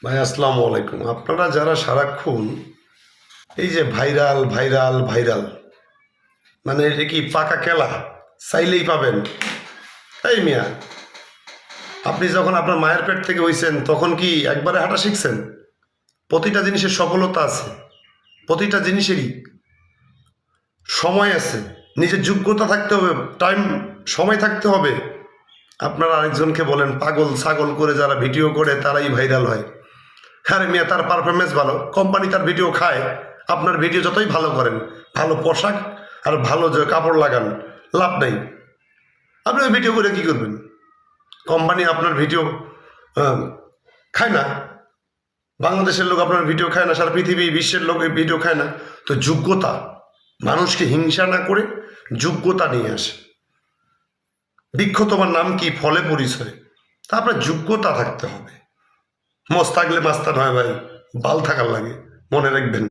ভাই আসসালামু আলাইকুম। আপনারা যারা সারাক্ষণ এই যে ভাইরাল ভাইরাল ভাইরাল, মানে এটা কি পাকা খেলা? চাইলেই পাবেন। এই মিয়া, আপনি যখন আপনার মায়ের পেট থেকে হইছেন তখন কি একবারে হাঁটা শিখছেন? প্রতিটা জিনিসের সফলতা আছে, প্রতিটা জিনিসেরই সময় আছে, নিজের যোগ্যতা থাকতে হবে, টাইম, সময় থাকতে হবে। আপনারা আরেকজনকে বলেন পাগল ছাগল করে, যারা ভিডিও করে তারাই ভাইরাল হয়। হ্যাঁ রে মিয়া, তার পারফরমেন্স ভালো, কোম্পানি তার ভিডিও খায়। আপনার ভিডিও যতই ভালো করেন, ভালো পোশাক আর ভালো যে কাপড় লাগান, লাভ নেই। আপনি ওই ভিডিও করে কী করবেন? কোম্পানি আপনার ভিডিও খায় না, বাংলাদেশের লোক আপনার ভিডিও খায় না, সারা পৃথিবী বিশ্বের লোক এই ভিডিও খায় না। তো যোগ্যতা, মানুষকে হিংসা না করে যোগ্যতা নিয়ে আসে। বৃক্ষ তোমার নাম কি, ফলে পরিচয়। তা আপনার যোগ্যতা থাকতে হবে। মস্ত থাকলে মাস্তান হয় ভাই, বাল থাকার লাগে, মনে রাখবেন।